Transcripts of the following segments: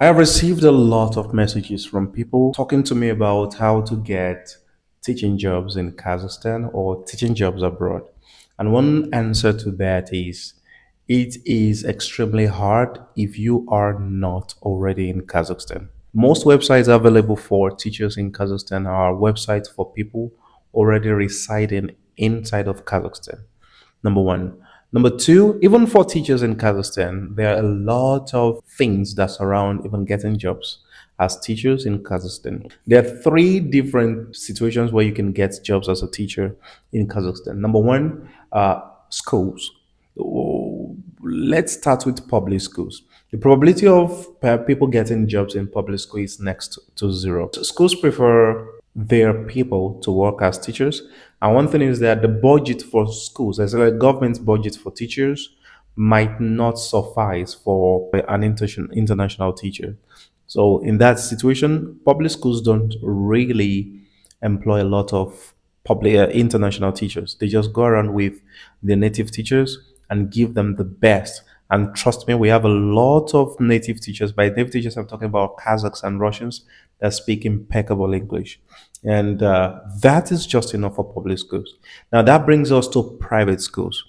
I have received a lot of messages from people talking to me about how to get teaching jobs in Kazakhstan or teaching jobs abroad. And one answer to that is it is extremely hard if you are not already in Kazakhstan. Most websites available for teachers in Kazakhstan are websites for people already residing inside of Kazakhstan. Number one. Number two, even for teachers in Kazakhstan, there are a lot of things that surround even getting jobs as teachers in Kazakhstan. There are three different situations where you can get jobs as a teacher in Kazakhstan. Number one, schools. Oh, let's start with public schools. The probability of people getting jobs in public school is next to zero. Schools prefer their people to work as teachers. And one thing is that the budget for schools, as well as government's budget for teachers, might not suffice for an international teacher. So in that situation, public schools don't really employ a lot of public international teachers. They just go around with their native teachers and give them the best. And trust me, we have a lot of native teachers. By native teachers, I'm talking about Kazakhs and Russians that speak impeccable English. And that is just enough for public schools. Now, that brings us to private schools.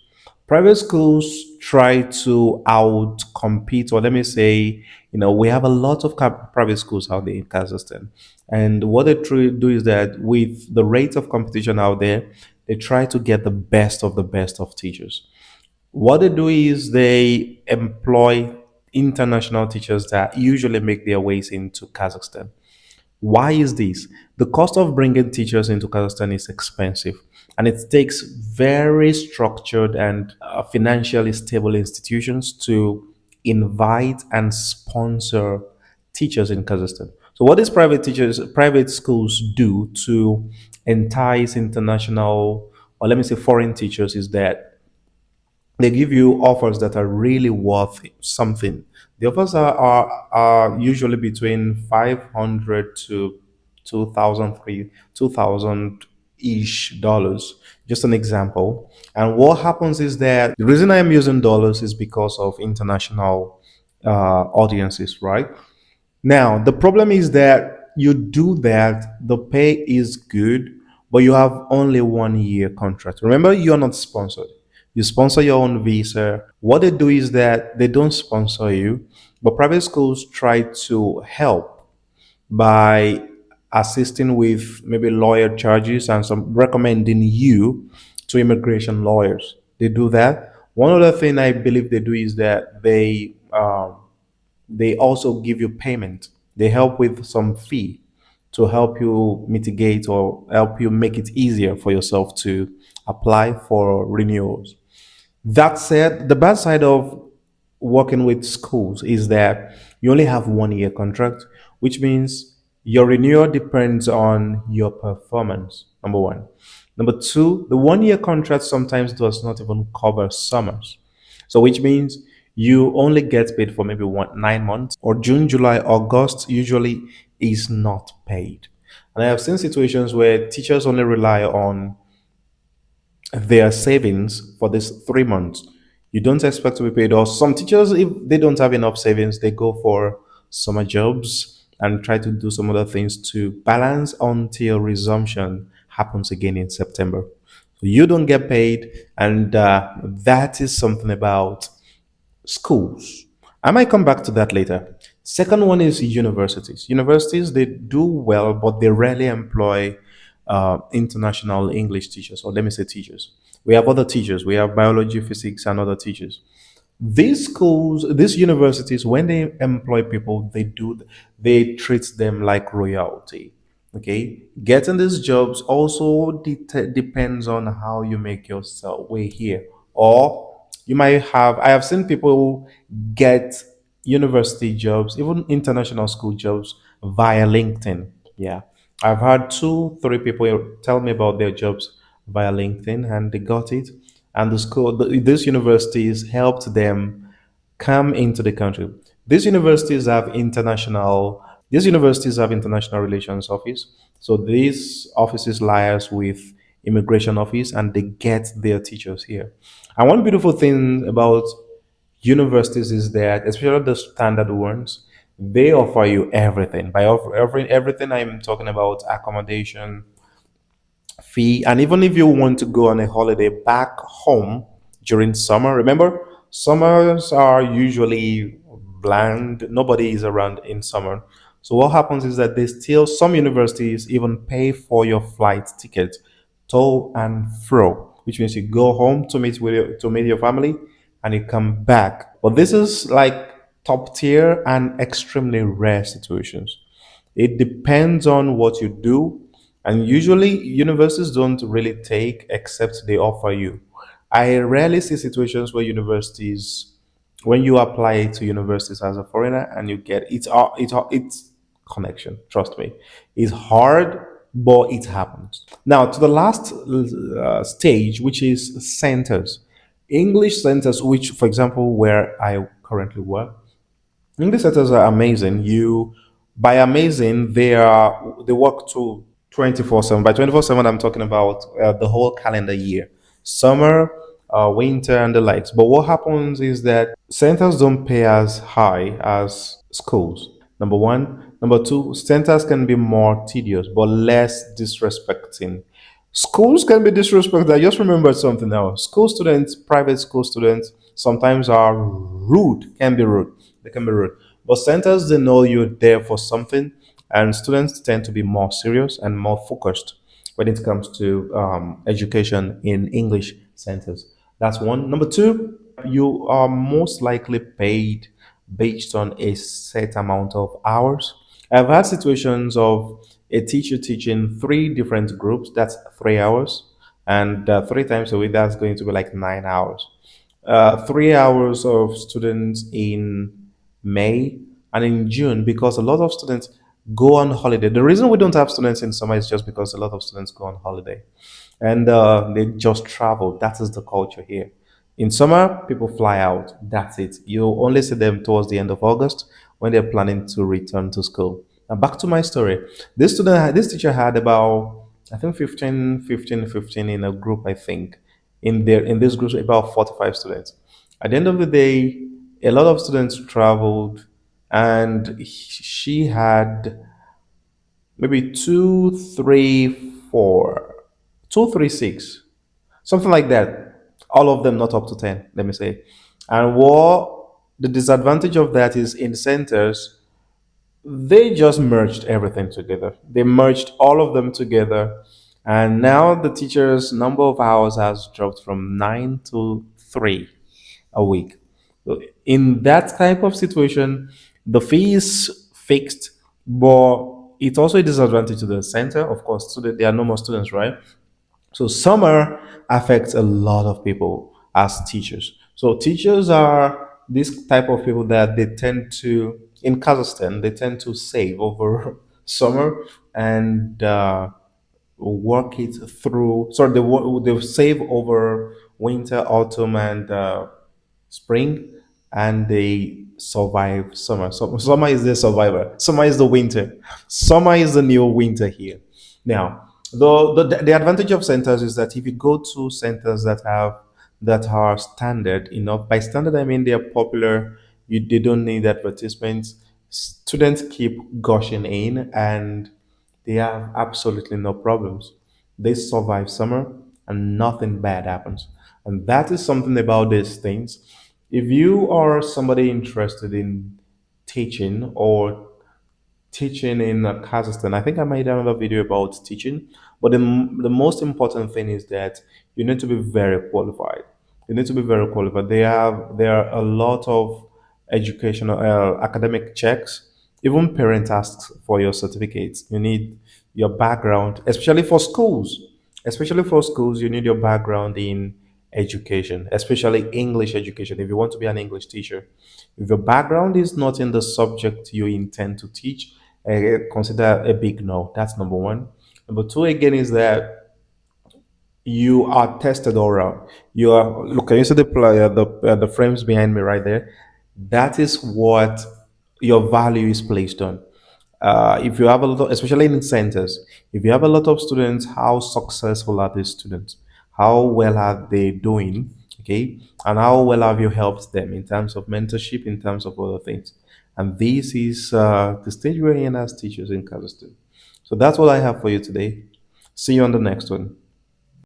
Private schools try to out compete, or let me say, we have a lot of private schools out there in Kazakhstan. And what they try to do is that with the rate of competition out there, they try to get the best of teachers. What they do is they employ international teachers that usually make their ways into Kazakhstan. Why is this? The cost of bringing teachers into Kazakhstan is expensive, and it takes very structured and financially stable institutions to invite and sponsor teachers in Kazakhstan. So, what these private schools do to entice international, or let me say foreign teachers, is that they give you offers that are really worth something. The offers are usually between 500 to 2000 ish dollars. Just an example. And what happens is that the reason I am using dollars is because of international audiences, right? Now, the problem is that you do that, the pay is good, but you have only 1 year contract. Remember, you're not sponsored. You sponsor your own visa. What they do is that they don't sponsor you, but private schools try to help by assisting with maybe lawyer charges and some recommending you to immigration lawyers. They do that. One other thing I believe they do is that they also give you payment. They help with some fee to help you mitigate or help you make it easier for yourself to apply for renewals. That said, the bad side of working with schools is that you only have 1 year contract, which means your renewal depends on your performance. Number one. Number two, the 1 year contract sometimes does not even cover summers. So which means you only get paid for maybe 9 months, or June, July, August usually is not paid. And I have seen situations where teachers only rely on their savings for this 3 months. You don't expect to be paid. Or some teachers, if they don't have enough savings, they go for summer jobs and try to do some other things to balance until resumption happens again in September. So you don't get paid, and that is something about schools. I might come back to that later. Second one is universities. Universities, they do well, but they rarely employ international English teachers, or let me say teachers. We have other teachers. We have biology, physics, and other teachers. These schools, these universities, when they employ people, they treat them like royalty. Okay, getting these jobs also depends on how you make yourself way here, or you might have. I have seen people get university jobs, even international school jobs via LinkedIn. Yeah, I've had two, three people tell me about their jobs via LinkedIn, and they got it. And these universities helped them come into the country. These universities have international. These universities have international relations office. So these offices liaise with immigration office, and they get their teachers here. And one beautiful thing about universities is that, especially the standard ones, They offer you everything. By everything, I'm talking about accommodation, fee, and even if you want to go on a holiday back home during summer, remember, summers are usually bland. Nobody is around in summer. So what happens is that they still some universities even pay for your flight ticket to and fro, which means you go home to meet your family and you come back. But this is like top tier and extremely rare situations. It depends on what you do, and usually universities don't really take except they offer you. I rarely see situations where universities, when you apply to universities as a foreigner and you get it's connection. Trust me, it's hard, but it happens. Now to the last stage, which is centers, English centers, which for example where I currently work. English letters are amazing. By amazing, they work to 24/7. By 24/7, I'm talking about the whole calendar year, summer, winter, and the likes. But what happens is that centers don't pay as high as schools. Number one. Number two, centers can be more tedious but less disrespecting. Schools can be disrespected. I just remembered something now. School students, private school students, sometimes are rude, can be rude. They can be rude. But centers, they know you're there for something, and students tend to be more serious and more focused when it comes to education in English centers. That's one. Number two, you are most likely paid based on a set amount of hours. I've had situations of a teacher teaching three different groups, that's 3 hours, and three times a week, that's going to be like 9 hours. 3 hours of students in May and in June, because a lot of students go on holiday. The reason we don't have students in summer is just because a lot of students go on holiday and they just travel. That is the culture here. In summer, people fly out. That's it. You only see them towards the end of August when they're planning to return to school. Now, back to my story. This teacher had about, I think, 15 in a group, I think. In this group, about 45 students. At the end of the day, a lot of students traveled, and she had maybe two, three, four, two, three, six, something like that. All of them not up to 10, let me say. And what the disadvantage of that is in centers, they just merged everything together. They merged all of them together. And now the teacher's number of hours has dropped from 9 to 3 a week. So in that type of situation, the fee is fixed, but it's also a disadvantage to the center. Of course, there are no more students, right? So summer affects a lot of people as teachers. So teachers are this type of people that they tend to, in Kazakhstan, they tend to save over summer and work it through. Sorry, they save over winter, autumn, and spring, and they survive summer. So summer is the survivor. Summer is the winter. Summer is the new winter here. Now, the advantage of centers is that if you go to centers that are standard enough, by standard I mean they are popular. They don't need advertisements. Students keep gushing in, and they have absolutely no problems. They survive summer and nothing bad happens. And that is something about these things. If you are somebody interested in teaching or teaching in Kazakhstan. I think I made another video about teaching, but the most important thing is that you need to be very qualified. You need to be very qualified. There are a lot of educational academic checks. Even parent asks for your certificates. You need your background, especially for schools. Especially for schools, you need your background in education, especially English education. If you want to be an English teacher, if your background is not in the subject you intend to teach, consider a big no. That's number one. Number two, again, is that you are tested all around. You are look. Can you see the frames behind me right there? That is what your value is placed on. If you have a lot, especially in centers, if you have a lot of students, how successful are these students? How well are they doing? Okay, and how well have you helped them in terms of mentorship, in terms of other things? And this is the stage we're in as teachers in Kazakhstan. So that's all I have for you today. See you on the next one.